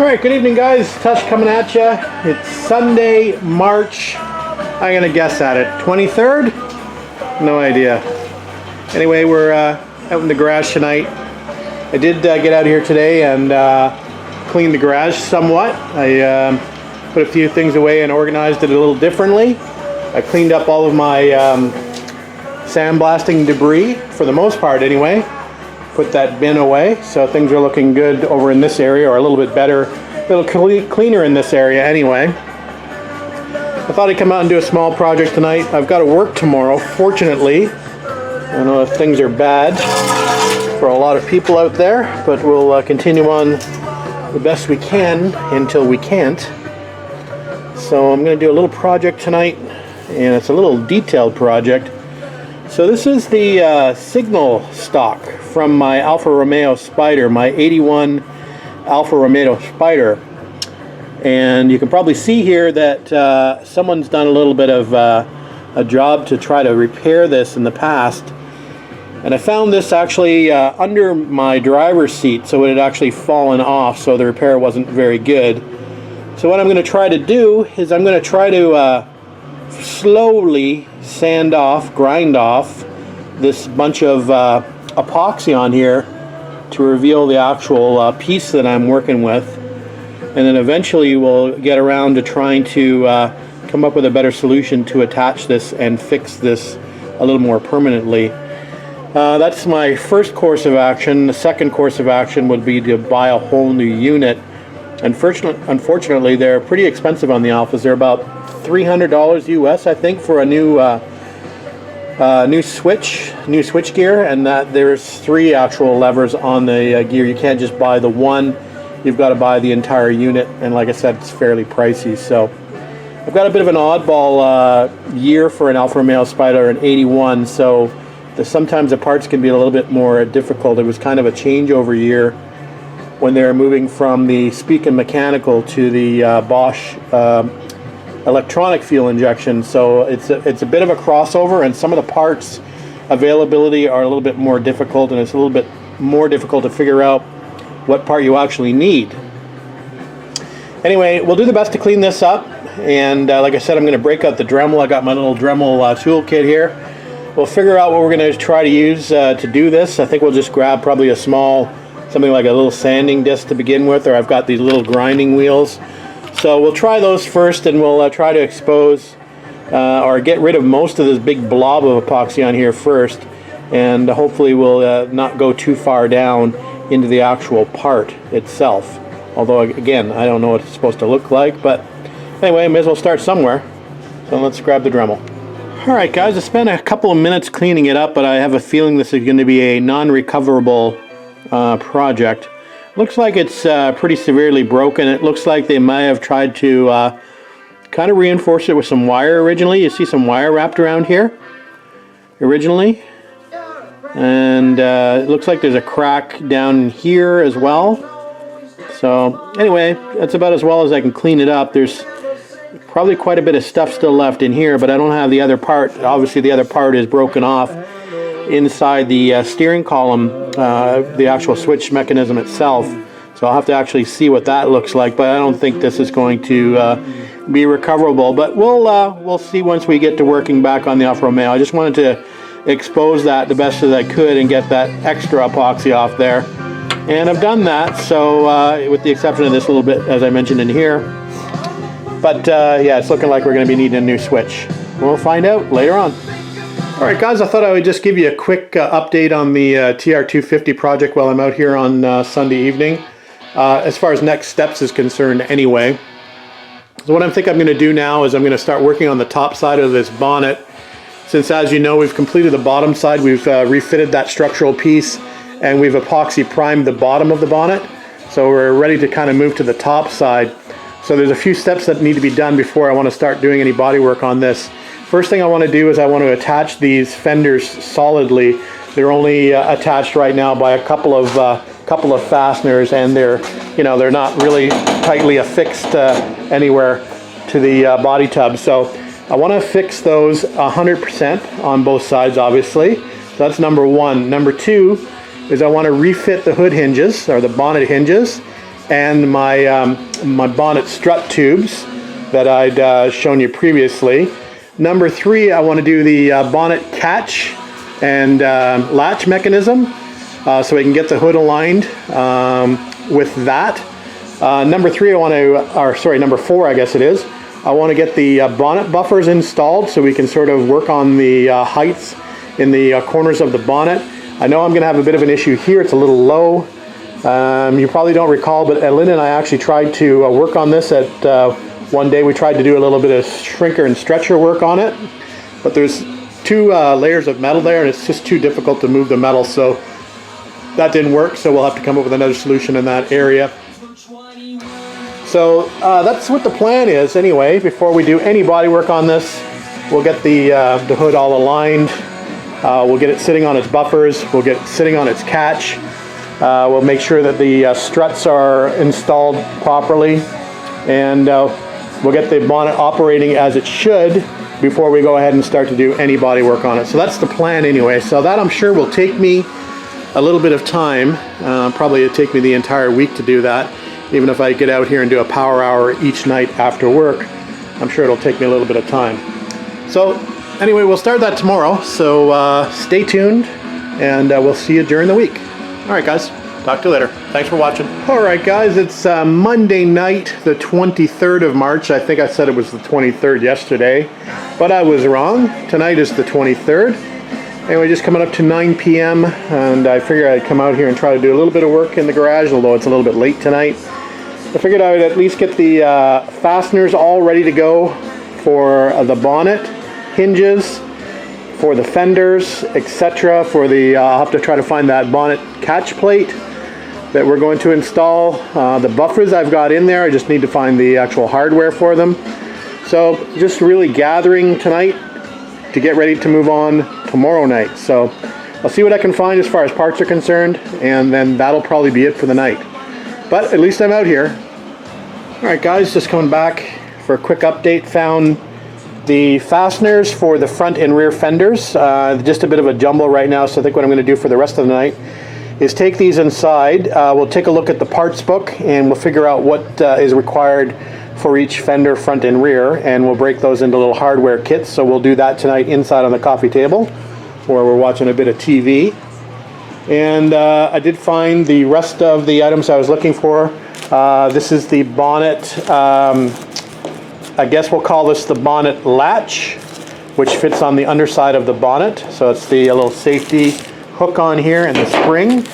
Alright, good evening guys, Tush coming at you. It's Sunday, March, I'm gonna guess at it, 23rd? No idea. Anyway, we're out in the garage tonight. I did get out here today and clean the garage somewhat. I put a few things away and organized it a little differently. I cleaned up all of my sandblasting debris, for the most part anyway. Put that bin away, so things are looking good over in this area, or a little bit better, a little cleaner in this area anyway. I thought I'd come out and do a small project tonight. I've got to work tomorrow, fortunately. I don't know if things are bad for a lot of people out there, but we'll continue on the best we can until we can't. So I'm going to do a little project tonight, and it's a little detailed project. So this is the signal stock from my Alfa Romeo Spider, my 81 Alfa Romeo Spider. And you can probably see here that someone's done a little bit of a job to try to repair this in the past. And I found this actually under my driver's seat, so it had actually fallen off, so the repair wasn't very good. So what I'm going to try to do is I'm going to try to slowly sand off, grind off this bunch of epoxy on here to reveal the actual piece that I'm working with, and then eventually we'll get around to trying to come up with a better solution to attach this and fix this a little more permanently. That's my first course of action. The second course of action would be to buy a whole new unit. Unfortunately, they're pretty expensive on the Alphas. They're about $300 US, I think, for a new switch gear, and that there's 3 actual levers on the gear. You can't just buy the one, you've got to buy the entire unit, and like I said, it's fairly pricey. So I've got a bit of an oddball year for an Alfa Romeo Spider, an 81, so sometimes the parts can be a little bit more difficult. It was kind of a changeover year when they were moving from the Spica mechanical to the Bosch electronic fuel injection, so it's a bit of a crossover, and some of the parts availability are a little bit more difficult, and it's a little bit more difficult to figure out what part you actually need. Anyway, we'll do the best to clean this up, and like I said, I'm going to break out the Dremel. I got my little Dremel tool kit here. We'll figure out what we're going to try to use to do this. I think we'll just grab probably a small, something like a little sanding disc to begin with, or I've got these little grinding wheels. So we'll try those first, and we'll try to expose or get rid of most of this big blob of epoxy on here first, and hopefully we'll not go too far down into the actual part itself. Although, again, I don't know what it's supposed to look like, but anyway, I may as well start somewhere. So let's grab the Dremel. Alright guys, I spent a couple of minutes cleaning it up, but I have a feeling this is going to be a non-recoverable project. Looks like it's pretty severely broken. It looks like they might have tried to kind of reinforce it with some wire originally. You see some wire wrapped around here originally, and it looks like there's a crack down here as well. So anyway, that's about as well as I can clean it up. There's probably quite a bit of stuff still left in here, but I don't have the other part. Obviously the other part is broken off inside the steering column, the actual switch mechanism itself, so I'll have to actually see what that looks like, but I don't think this is going to be recoverable, but we'll see once we get to working back on the Alfa Romeo. I just wanted to expose that the best as I could and get that extra epoxy off there, and I've done that, so with the exception of this little bit as I mentioned in here, but yeah, it's looking like we're going to be needing a new switch. We'll find out later on. Alright guys, I thought I would just give you a quick update on the TR250 project while I'm out here on Sunday evening, as far as next steps is concerned anyway. So what I think I'm going to do now is I'm going to start working on the top side of this bonnet, since as you know we've completed the bottom side. We've refitted that structural piece, and we've epoxy primed the bottom of the bonnet, so we're ready to kind of move to the top side. So there's a few steps that need to be done before I want to start doing any body work on this. First thing I want to do is I want to attach these fenders solidly. They're only attached right now by a couple of fasteners, and they're not really tightly affixed anywhere to the body tub. So I want to fix those 100% on both sides, obviously. So that's number one. Number two is I want to refit the hood hinges, or the bonnet hinges, and my my bonnet strut tubes that I'd shown you previously. Number 3, I want to do the bonnet catch and latch mechanism, so we can get the hood aligned with that. Number 3, I want to, or sorry, number 4, I guess it is. I want to get the bonnet buffers installed so we can sort of work on the heights in the corners of the bonnet. I know I'm going to have a bit of an issue here. It's a little low. You probably don't recall, but Lynn and I actually tried to work on this at one day. We tried to do a little bit of shrinker and stretcher work on it, but there's 2 layers of metal there, and it's just too difficult to move the metal, so that didn't work. So we'll have to come up with another solution in that area. So that's what the plan is anyway. Before we do any body work on this, we'll get the hood all aligned. We'll get it sitting on its buffers. We'll get it sitting on its catch. We'll make sure that the struts are installed properly, and we'll get the bonnet operating as it should before we go ahead and start to do any body work on it. So that's the plan anyway. So that, I'm sure, will take me a little bit of time. Probably it'll take me the entire week to do that. Even if I get out here and do a power hour each night after work, I'm sure it'll take me a little bit of time. So anyway, we'll start that tomorrow. So stay tuned, and we'll see you during the week. All right, guys. Talk to you later. Thanks for watching. All right, guys. It's Monday night, the 23rd of March. I think I said it was the 23rd yesterday, but I was wrong. Tonight is the 23rd. Anyway, just coming up to 9 p.m. and I figured I'd come out here and try to do a little bit of work in the garage, although it's a little bit late tonight. I figured I would at least get the fasteners all ready to go for the bonnet, hinges, for the fenders, etc. For the, I'll have to try to find that bonnet catch plate that we're going to install. The buffers I've got in there, I just need to find the actual hardware for them. So just really gathering tonight to get ready to move on tomorrow night. So I'll see what I can find as far as parts are concerned, and then that'll probably be it for the night. But at least I'm out here. All right, guys, just coming back for a quick update. Found the fasteners for the front and rear fenders. Just a bit of a jumble right now, so I think what I'm going to do for the rest of the night is take these inside. We'll take a look at the parts book, and we'll figure out what is required for each fender, front and rear, and we'll break those into little hardware kits. So we'll do that tonight inside on the coffee table, where we're watching a bit of TV. And I did find the rest of the items I was looking for. This is the bonnet, I guess we'll call this the bonnet latch, which fits on the underside of the bonnet. So it's the little safety hook on here and the spring.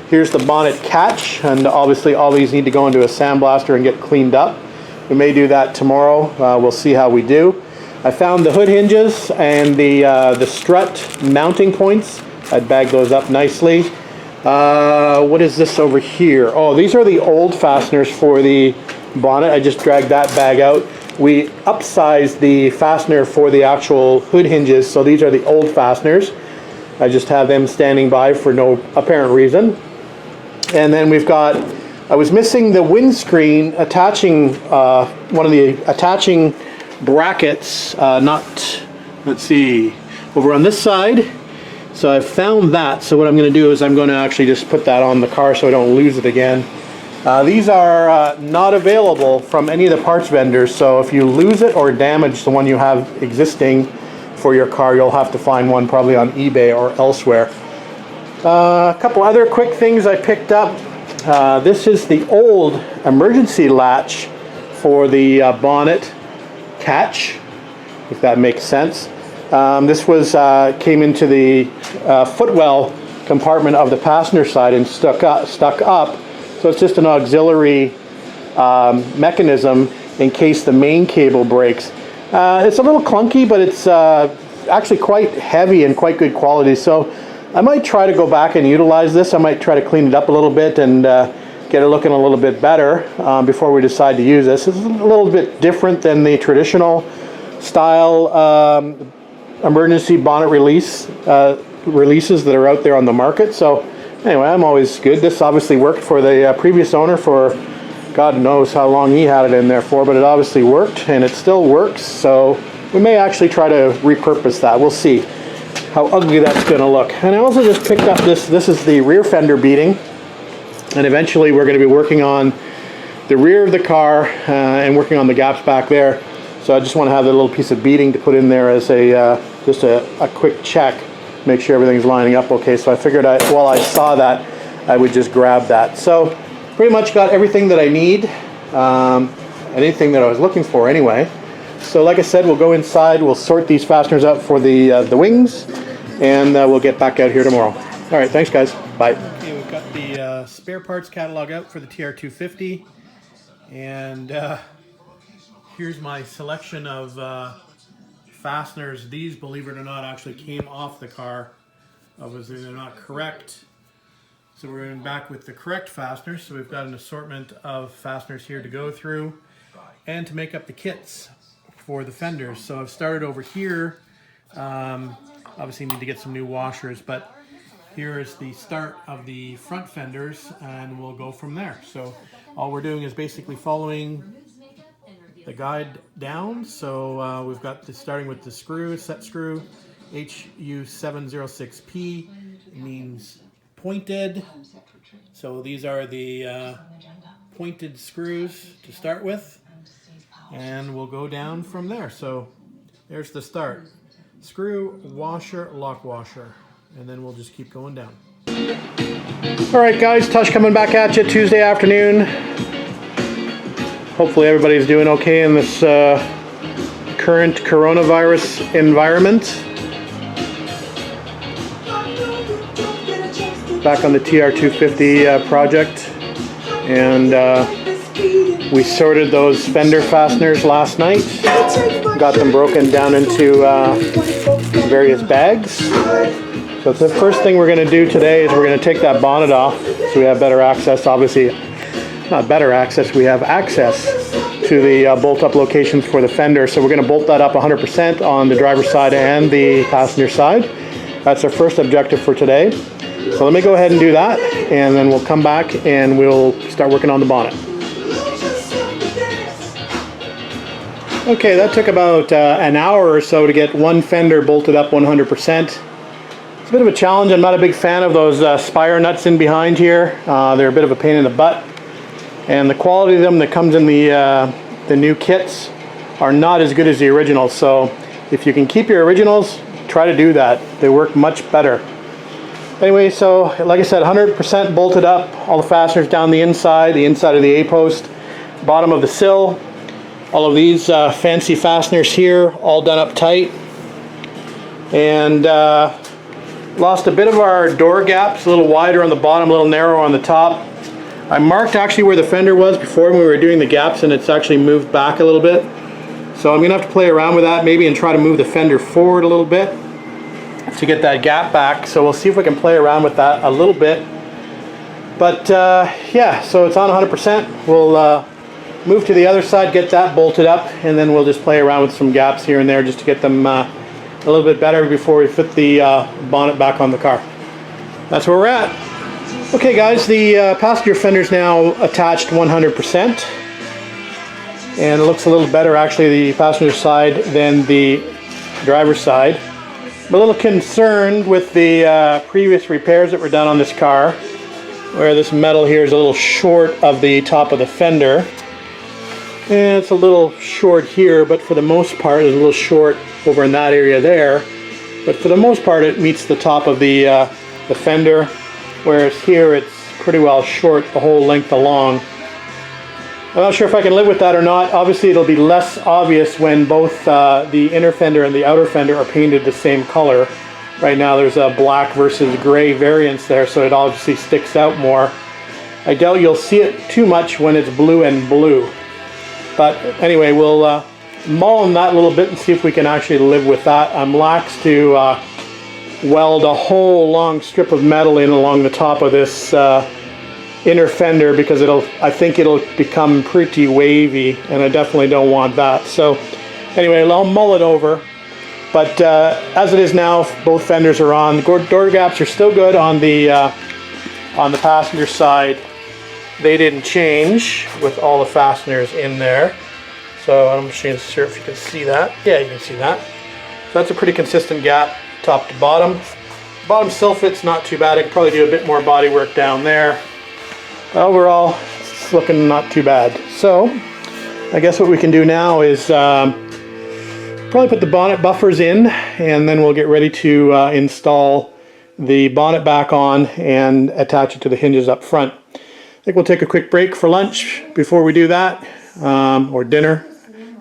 Here's the bonnet catch, and obviously all these need to go into a sandblaster and get cleaned up. We may do that tomorrow. We'll see how we do. I found the hood hinges and the strut mounting points. I'd bag those up nicely. What is this over here? Oh, these are the old fasteners for the bonnet. I just dragged that bag out. We upsized the fastener for the actual hood hinges, so these are the old fasteners. I just have them standing by for no apparent reason. And then we've got, I was missing the windscreen attaching, one of the attaching brackets, let's see, over on this side. So I've found that. So what I'm going to do is I'm going to actually just put that on the car so I don't lose it again. These are not available from any of the parts vendors, so if you lose it or damage the one you have existing for your car, you'll have to find one probably on eBay or elsewhere. A couple other quick things I picked up. This is the old emergency latch for the bonnet catch, if that makes sense. This was came into the footwell compartment of the passenger side and stuck up. So it's just an auxiliary mechanism in case the main cable breaks. It's a little clunky, but it's actually quite heavy and quite good quality. So I might try to go back and utilize this. I might try to clean it up a little bit and get it looking a little bit better before we decide to use this. It's a little bit different than the traditional style emergency bonnet releases that are out there on the market. So anyway, I'm always good. This obviously worked for the previous owner for God knows how long he had it in there for, but it obviously worked, and it still works. So we may actually try to repurpose that. We'll see how ugly that's going to look. And I also just picked up this is the rear fender beading, and eventually we're going to be working on the rear of the car and working on the gaps back there. So I just want to have a little piece of beading to put in there as a just a quick check, make sure everything's lining up okay. So I figured while I saw that, I would just grab that. So pretty much got everything that I need, anything that I was looking for anyway. So like I said, we'll go inside, we'll sort these fasteners out for the wings, and we'll get back out here tomorrow. All right, thanks guys, bye. Okay, we've got the spare parts catalog out for the TR250, and here's my selection of fasteners. These, believe it or not, actually came off the car. Obviously they're not correct, so we're going back with the correct fasteners. So we've got an assortment of fasteners here to go through and to make up the kits for the fenders. So I've started over here. Obviously need to get some new washers, but here is the start of the front fenders, and we'll go from there. So all we're doing is basically following the guide down. So we've got starting with the screw, set screw, HU706P, means pointed. So these are the pointed screws to start with, and we'll go down from there. So there's the start. Screw, washer, lock washer, and then we'll just keep going down. All right guys, Tush coming back at you Tuesday afternoon. Hopefully everybody's doing okay in this current coronavirus environment. Back on the TR250 project, and we sorted those fender fasteners last night, got them broken down into various bags. So the first thing we're going to do today is we're going to take that bonnet off so we have better access. Obviously not better access, we have access to the bolt-up locations for the fender. So we're going to bolt that up 100% on the driver's side and the passenger side. That's our first objective for today. So let me go ahead and do that, and then we'll come back and we'll start working on the bonnet. Okay, that took about an hour or so to get one fender bolted up 100%. It's a bit of a challenge. I'm not a big fan of those spire nuts in behind here. They're a bit of a pain in the butt. And the quality of them that comes in the new kits are not as good as the originals. So if you can keep your originals, try to do that. They work much better. Anyway, so like I said, 100% bolted up, all the fasteners down the inside of the A-post, bottom of the sill, all of these fancy fasteners here, all done up tight. And lost a bit of our door gaps, a little wider on the bottom, a little narrower on the top. I marked actually where the fender was before when we were doing the gaps, and it's actually moved back a little bit. So I'm gonna have to play around with that maybe and try to move the fender forward a little bit to get that gap back. So we'll see if we can play around with that a little bit. But yeah, so it's on 100%. We'll move to the other side, get that bolted up, and then we'll just play around with some gaps here and there just to get them a little bit better before we fit the bonnet back on the car. That's where we're at. Okay guys, the passenger fender is now attached 100%. And it looks a little better actually, the passenger side than the driver's side. I'm a little concerned with the previous repairs that were done on this car, where this metal here is a little short of the top of the fender. And it's a little short here, but for the most part it's a little short over in that area there. But for the most part it meets the top of the fender, whereas here it's pretty well short the whole length along. I'm not sure if I can live with that or not. Obviously it'll be less obvious when both the inner fender and the outer fender are painted the same color. Right now there's a black versus gray variance there, so it obviously sticks out more. I doubt you'll see it too much when it's blue and blue. But anyway, we'll mull on that a little bit and see if we can actually live with that. I'm lax to weld a whole long strip of metal in along the top of this inner fender, because I think it'll become pretty wavy, and I definitely don't want that. So anyway, I'll mull it over. But as it is now, both fenders are on. The door gaps are still good on the passenger side. They didn't change with all the fasteners in there. So I'm just sure if you can see that. Yeah, you can see that. So that's a pretty consistent gap, top to bottom. Bottom sill fit's not too bad. I could probably do a bit more body work down there. Overall, that's looking not too bad. So I guess what we can do now is probably put the bonnet buffers in, and then we'll get ready to install the bonnet back on and attach it to the hinges up front. I think we'll take a quick break for lunch before we do that, or dinner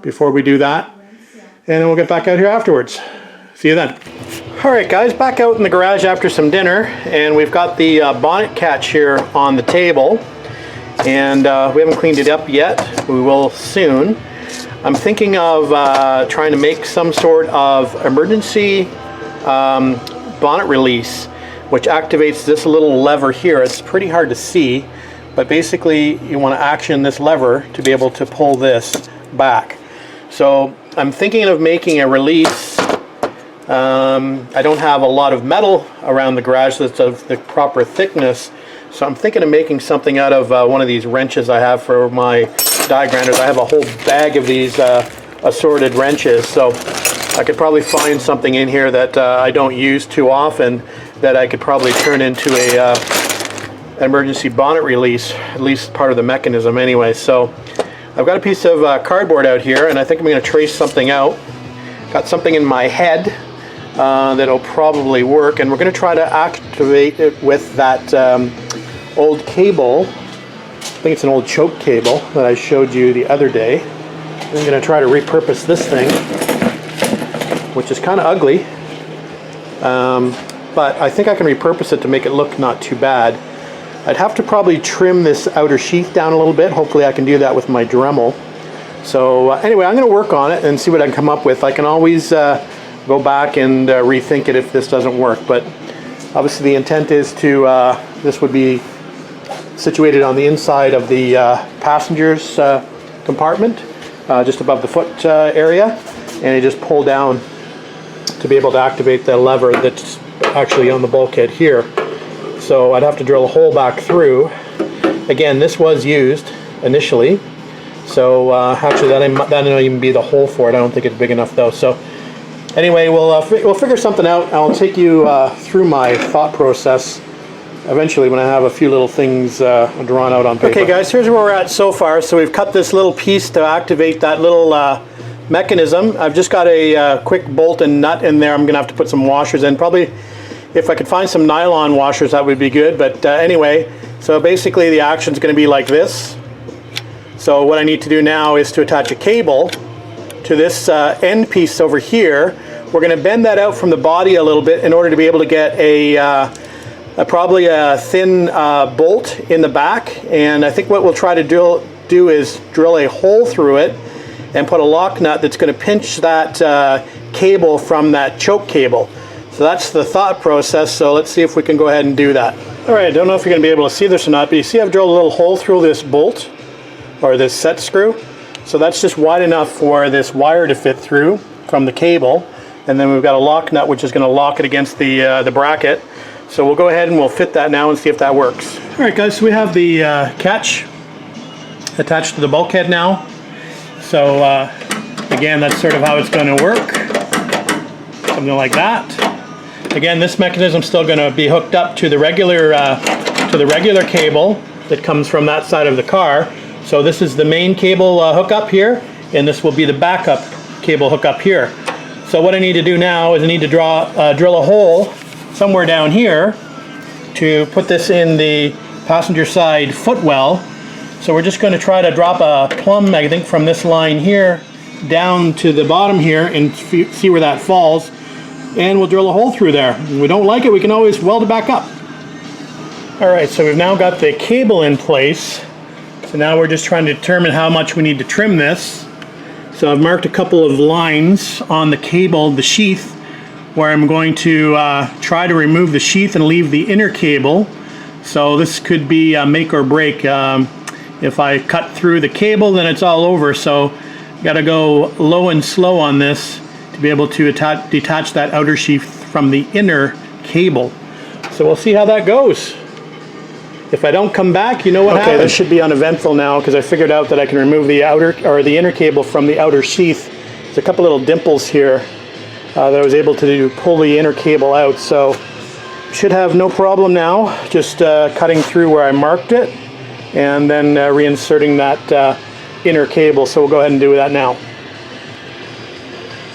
before we do that, and then we'll get back out here afterwards. See you then. Alright guys, back out in the garage after some dinner, and we've got the bonnet catch here on the table, and we haven't cleaned it up yet. We will soon. I'm thinking of trying to make some sort of emergency bonnet release, which activates this little lever here. It's pretty hard to see, but basically you want to action this lever to be able to pull this back. So I'm thinking of making a release. I don't have a lot of metal around the garage that's of the proper thickness, so I'm thinking of making something out of one of these wrenches I have for my die grinders. I have a whole bag of these assorted wrenches, so I could probably find something in here that I don't use too often that I could probably turn into a emergency bonnet release, at least part of the mechanism anyway. So I've got a piece of cardboard out here, and I think I'm going to trace something out. Got something in my head that'll probably work, and we're going to try to activate it with that old cable. I think it's an old choke cable that I showed you the other day. I'm going to try to repurpose this thing, which is kind of ugly, but I think I can repurpose it to make it look not too bad. I'd have to probably trim this outer sheath down a little bit. Hopefully I can do that with my Dremel. So anyway, I'm going to work on it and see what I can come up with. I can always go back and rethink it if this doesn't work, but obviously the intent is to, this would be situated on the inside of the passenger's compartment, just above the foot area, and you just pull down to be able to activate the lever that's actually on the bulkhead here. So I'd have to drill a hole back through. Again, this was used initially, so actually that might even be the hole for it. I don't think it's big enough though. So anyway, we'll figure something out. I'll take you through my thought process eventually when I have a few little things drawn out on paper. Okay guys, here's where we're at so far. So we've cut this little piece to activate that little mechanism. I've just got a quick bolt and nut in there. I'm gonna have to put some washers in. Probably if I could find some nylon washers, that would be good. But anyway, so basically the action is going to be like this. So what I need to do now is to attach a cable to this end piece over here. We're going to bend that out from the body a little bit in order to be able to get probably a thin bolt in the back. And I think what we'll try to do is drill a hole through it and put a lock nut that's going to pinch that cable from that choke cable. So that's the thought process, so let's see if we can go ahead and do that. Alright, I don't know if you're going to be able to see this or not, but you see I've drilled a little hole through this bolt, or this set screw. So that's just wide enough for this wire to fit through from the cable. And then we've got a lock nut which is going to lock it against the bracket. So we'll go ahead and we'll fit that now and see if that works. Alright guys, so we have the catch attached to the bulkhead now. So again, that's sort of how it's going to work. Something like that. Again, this mechanism is still going to be hooked up to the regular cable that comes from that side of the car. So this is the main cable hookup here, and this will be the backup cable hookup here. So what I need to do now is I need to drill a hole somewhere down here to put this in the passenger side footwell. So we're just going to try to drop a plumb, I think, from this line here down to the bottom here and see where that falls. And we'll drill a hole through there. If we don't like it, we can always weld it back up. Alright, so we've now got the cable in place. So now we're just trying to determine how much we need to trim this. So I've marked a couple of lines on the cable, the sheath, where I'm going to try to remove the sheath and leave the inner cable. So this could be a make or break. If I cut through the cable, then it's all over. So got to go low and slow on this to be able to detach that outer sheath from the inner cable. So we'll see how that goes. If I don't come back, you know what happens. This should be uneventful now because I figured out that I can remove the outer or the inner cable from the outer sheath. There's a couple little dimples here that I was able to pull the inner cable out. So should have no problem now, just cutting through where I marked it. and then reinserting that inner cable. So we'll go ahead and do that now.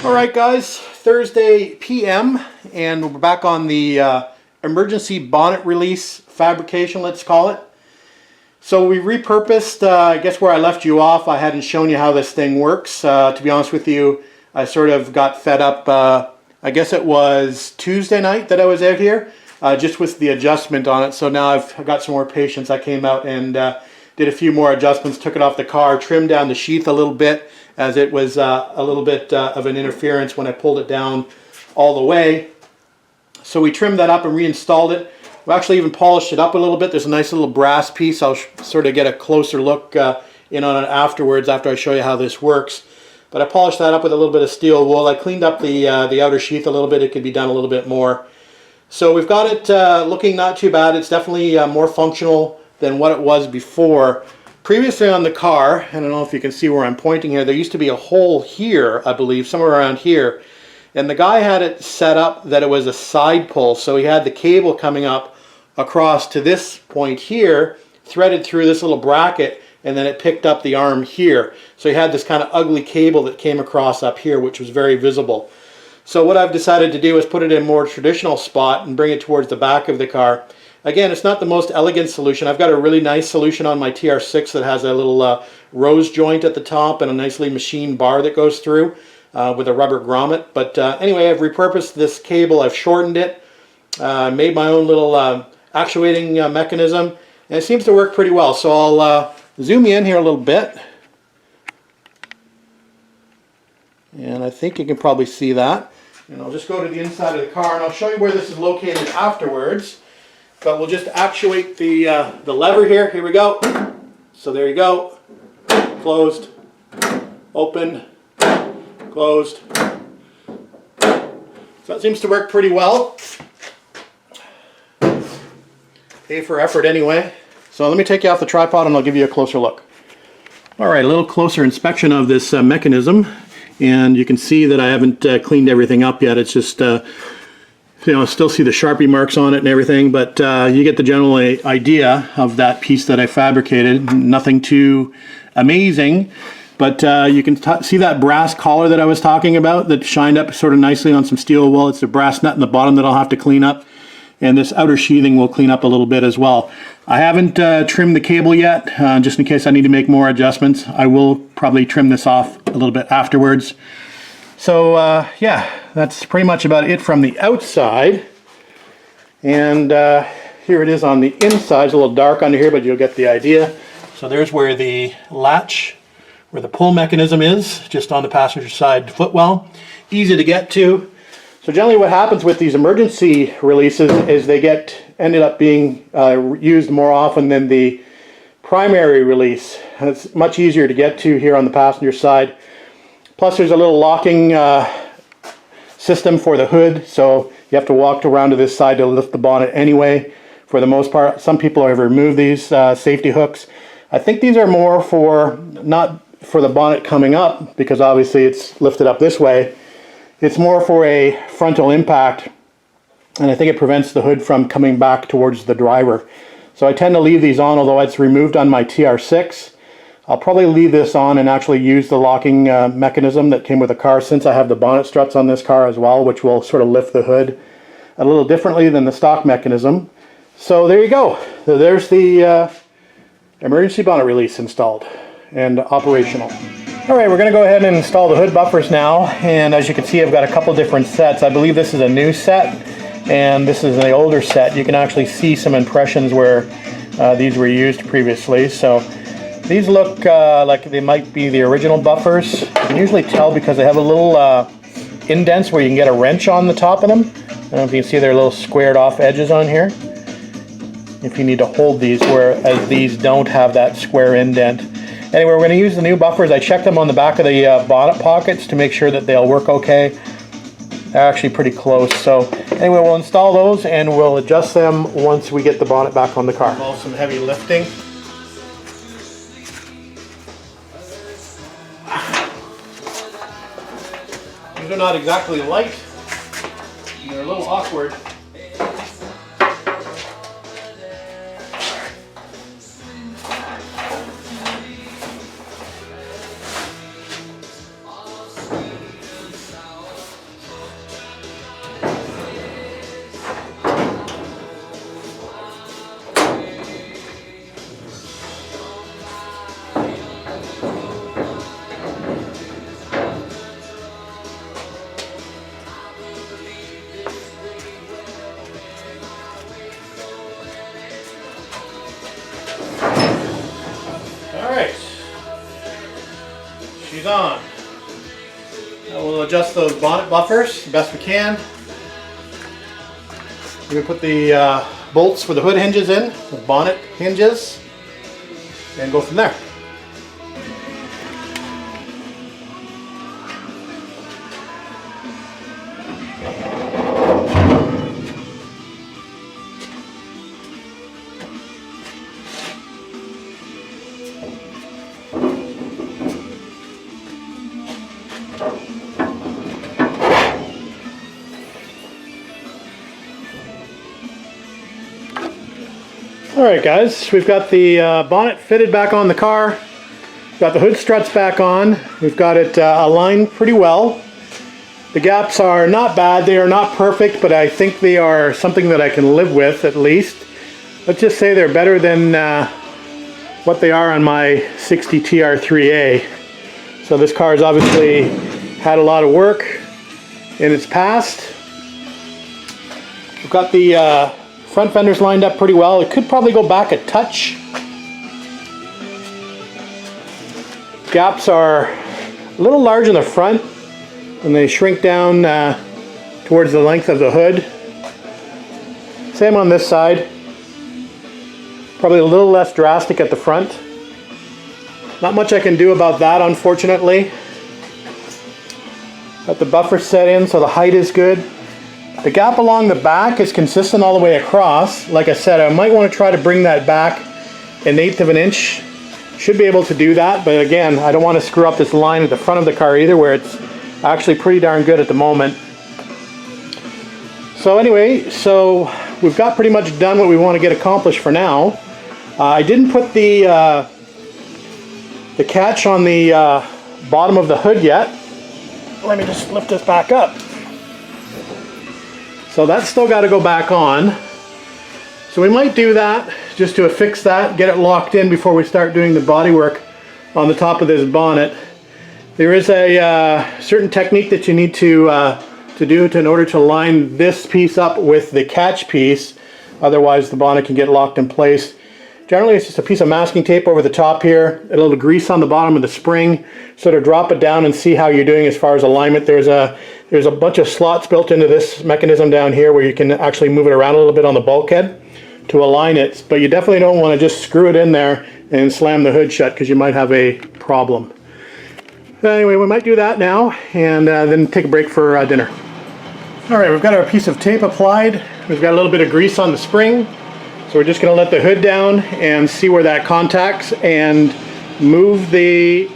Alright guys, Thursday PM, and we're back on the emergency bonnet release fabrication, let's call it. So we repurposed, I guess where I left you off, I hadn't shown you how this thing works. To be honest with you, I sort of got fed up, I guess it was Tuesday night that I was out here, just with the adjustment on it. So now I've got some more patience. I came out and did a few more adjustments, took it off the car, trimmed down the sheath a little bit, as it was a little bit of an interference when I pulled it down all the way. So we trimmed that up and reinstalled it. We actually even polished it up a little bit. There's a nice little brass piece. I'll sort of get a closer look in on it afterwards, after I show you how this works. But I polished that up with a little bit of steel wool. I cleaned up the outer sheath a little bit. It could be done a little bit more. So we've got it looking not too bad. It's definitely more functional than what it was before. Previously on the car, I don't know if you can see where I'm pointing here, there used to be a hole here, I believe, somewhere around here. And the guy had it set up that it was a side pull, so he had the cable coming up across to this point here, threaded through this little bracket, and then it picked up the arm here. So he had this kind of ugly cable that came across up here, which was very visible. So what I've decided to do is put it in a more traditional spot and bring it towards the back of the car. Again, it's not the most elegant solution. I've got a really nice solution on my TR6 that has a little rose joint at the top and a nicely machined bar that goes through with a rubber grommet. But anyway, I've repurposed this cable. I've shortened it, made my own little actuating mechanism, and it seems to work pretty well. So I'll zoom you in here a little bit. And I think you can probably see that. And I'll just go to the inside of the car and I'll show you where this is located afterwards. But we'll just actuate the lever here. Here we go. So there you go. Closed, open, closed. So that seems to work pretty well. A for effort anyway. So let me take you off the tripod and I'll give you a closer look. Alright, a little closer inspection of this mechanism. And you can see that I haven't cleaned everything up yet. It's just you know, still see the Sharpie marks on it and everything, but you get the general idea of that piece that I fabricated. Nothing too amazing, but you can see that brass collar that I was talking about that shined up sort of nicely on some steel wool. It's a brass nut in the bottom that I'll have to clean up, and this outer sheathing will clean up a little bit as well. I haven't trimmed the cable yet, just in case I need to make more adjustments. I will probably trim this off a little bit afterwards. So yeah, that's pretty much about it from the outside. And here it is on the inside. It's a little dark under here, but you'll get the idea. So there's where the latch, where the pull mechanism is, just on the passenger side footwell. Easy to get to. So generally what happens with these emergency releases is they ended up being used more often than the primary release. And it's much easier to get to here on the passenger side. Plus there's a little locking system for the hood, so you have to walk around to this side to lift the bonnet anyway. For the most part, some people have removed these safety hooks. I think these are more for, not for the bonnet coming up, because obviously it's lifted up this way. It's more for a frontal impact, and I think it prevents the hood from coming back towards the driver. So I tend to leave these on, although it's removed on my TR6. I'll probably leave this on and actually use the locking mechanism that came with the car, since I have the bonnet struts on this car as well, which will sort of lift the hood a little differently than the stock mechanism. So there you go. So there's the emergency bonnet release installed and operational. Alright, we're going to go ahead and install the hood buffers now, and as you can see I've got a couple different sets. I believe this is a new set and this is an older set. You can actually see some impressions where these were used previously. So these look like they might be the original buffers. You can usually tell because they have a little indents where you can get a wrench on the top of them. I don't know if you can see their little squared off edges on here. If you need to hold these, whereas these don't have that square indent. Anyway, we're going to use the new buffers. I checked them on the back of the bonnet pockets to make sure that they'll work okay. They're actually pretty close. So anyway, we'll install those and we'll adjust them once we get the bonnet back on the car. Involves some heavy lifting. These are not exactly light. They're a little awkward. she's on. Now we'll adjust those bonnet buffers the best we can. We're going to put the bolts for the hood hinges in, the bonnet hinges, and go from there. Alright guys, we've got the bonnet fitted back on the car, got the hood struts back on, we've got it aligned pretty well. The gaps are not bad, they are not perfect, but I think they are something that I can live with at least. Let's just say they're better than what they are on my 60 TR3A. So this car has obviously had a lot of work in its past. We've got the front fenders lined up pretty well. It could probably go back a touch. Gaps are a little large in the front and they shrink down towards the length of the hood. Same on this side. Probably a little less drastic at the front. Not much I can do about that, unfortunately. Got the buffer set in so the height is good. The gap along the back is consistent all the way across. Like I said, I might want to try to bring that back 1/8 of an inch. Should be able to do that, but again, I don't want to screw up this line at the front of the car either, where it's actually pretty darn good at the moment. So anyway, we've got pretty much done what we want to get accomplished for now. I didn't put the catch on the bottom of the hood yet. Let me just lift this back up. So that's still got to go back on. So we might do that just to affix that, get it locked in before we start doing the bodywork on the top of this bonnet. There is a certain technique that you need to do in order to line this piece up with the catch piece. Otherwise the bonnet can get locked in place. Generally it's just a piece of masking tape over the top here, a little grease on the bottom of the spring, sort of drop it down and see how you're doing as far as alignment. There's a bunch of slots built into this mechanism down here where you can actually move it around a little bit on the bulkhead to align it, but you definitely don't want to just screw it in there and slam the hood shut because you might have a problem. Anyway, we might do that now and then take a break for dinner. Alright, we've got our piece of tape applied. We've got a little bit of grease on the spring. So we're just going to let the hood down and see where that contacts and move the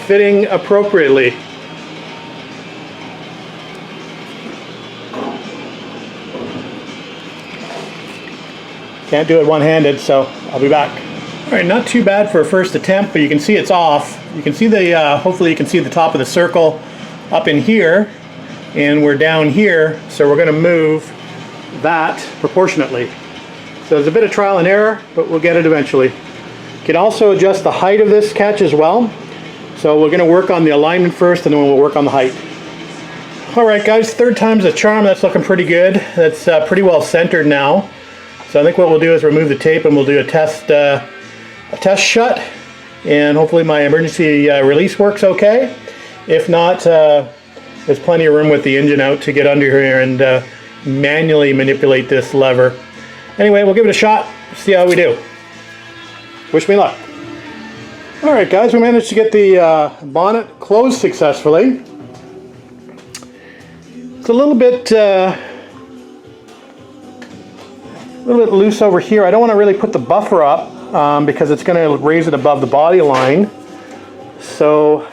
fitting appropriately. Can't do it one-handed, so I'll be back. Alright, not too bad for a first attempt, but you can see it's off. You can see the, hopefully you can see the top of the circle up in here, and we're down here, so we're going to move that proportionately. So there's a bit of trial and error, but we'll get it eventually. You can also adjust the height of this catch as well. So we're going to work on the alignment first, and then we'll work on the height. Alright guys, third time's a charm. That's looking pretty good. That's pretty well centered now. So I think what we'll do is remove the tape and we'll do a test shut. And hopefully my emergency release works okay. If not, there's plenty of room with the engine out to get under here and manually manipulate this lever. Anyway, we'll give it a shot, see how we do. Wish me luck. Alright guys, we managed to get the bonnet closed successfully. It's a little bit loose over here. I don't want to really put the buffer up because it's going to raise it above the body line. So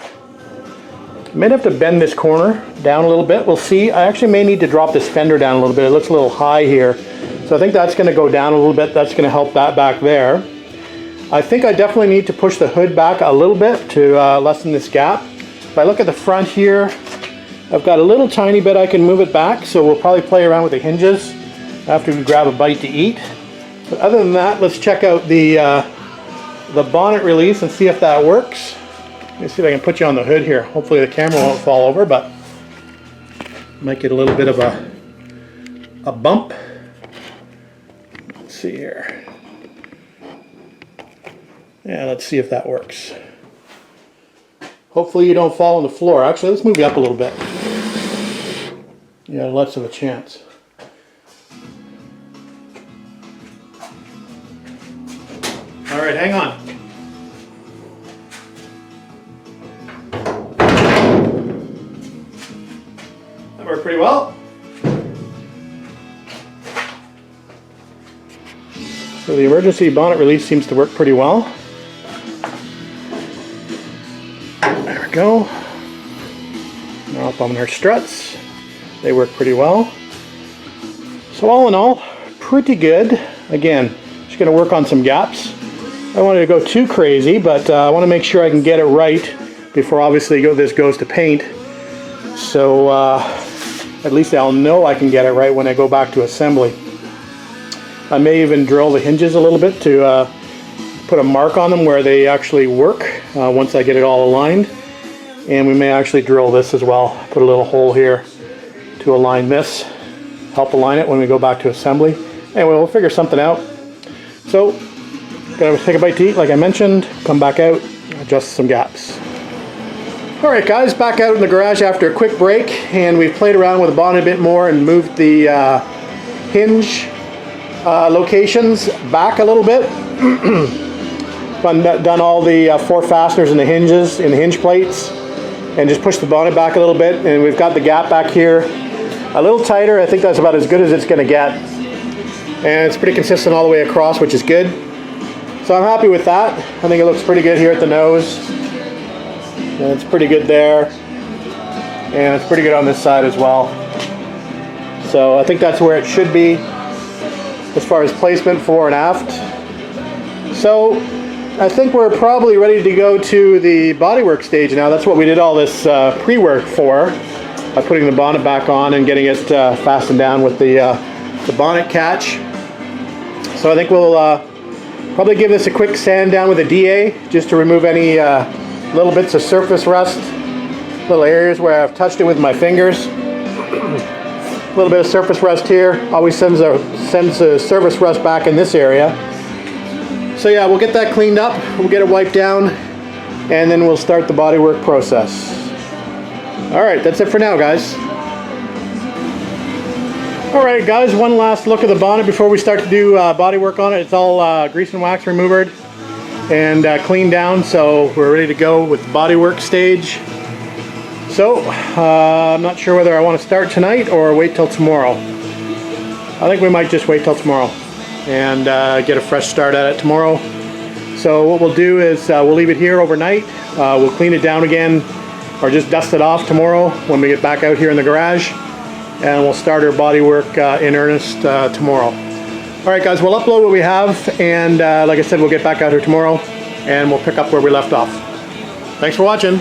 I may have to bend this corner down a little bit. We'll see. I actually may need to drop this fender down a little bit. It looks a little high here. So I think that's going to go down a little bit. That's going to help that back there. I think I definitely need to push the hood back a little bit to lessen this gap. If I look at the front here, I've got a little tiny bit I can move it back, so we'll probably play around with the hinges after we grab a bite to eat. But other than that, let's check out the bonnet release and see if that works. Let me see if I can put you on the hood here. Hopefully the camera won't fall over, but might get a little bit of a bump. Let's see here. Yeah, let's see if that works. Hopefully you don't fall on the floor. Actually, let's move you up a little bit. Yeah, less of a chance. All right, hang on. That worked pretty well. So the emergency bonnet release seems to work pretty well. There we go. Now up on our struts. They work pretty well. So all in all, pretty good. Again, just going to work on some gaps. I don't want to go too crazy, but I want to make sure I can get it right before obviously this goes to paint. So at least I'll know I can get it right when I go back to assembly. I may even drill the hinges a little bit to put a mark on them where they actually work once I get it all aligned. And we may actually drill this as well. Put a little hole here to align this. Help align it when we go back to assembly. Anyway, we'll figure something out. So, gotta take a bite to eat like I mentioned, come back out, adjust some gaps. Alright guys, back out in the garage after a quick break, and we've played around with the bonnet a bit more and moved the hinge locations back a little bit. Done all the 4 fasteners and the hinges in the hinge plates, and just pushed the bonnet back a little bit, and we've got the gap back here a little tighter. I think that's about as good as it's going to get, and it's pretty consistent all the way across, which is good. So I'm happy with that. I think it looks pretty good here at the nose, and it's pretty good there, and it's pretty good on this side as well. So I think that's where it should be as far as placement fore and aft. So I think we're probably ready to go to the bodywork stage now. That's what we did all this pre-work for, by putting the bonnet back on and getting it fastened down with the bonnet catch. So I think we'll probably give this a quick sand down with a DA just to remove any little bits of surface rust, little areas where I've touched it with my fingers. A little bit of surface rust here always sends the surface rust back in this area. So yeah, we'll get that cleaned up, we'll get it wiped down, and then we'll start the bodywork process. Alright, that's it for now, guys. Alright guys, one last look at the bonnet before we start to do bodywork on it. It's all grease and wax removered and cleaned down, so we're ready to go with the bodywork stage. So, I'm not sure whether I want to start tonight or wait till tomorrow. I think we might just wait till tomorrow and get a fresh start at it tomorrow. So what we'll do is we'll leave it here overnight. We'll clean it down again, or just dust it off tomorrow when we get back out here in the garage, and we'll start our bodywork in earnest tomorrow. Alright guys, we'll upload what we have, and like I said, we'll get back out here tomorrow and we'll pick up where we left off. Thanks for watching.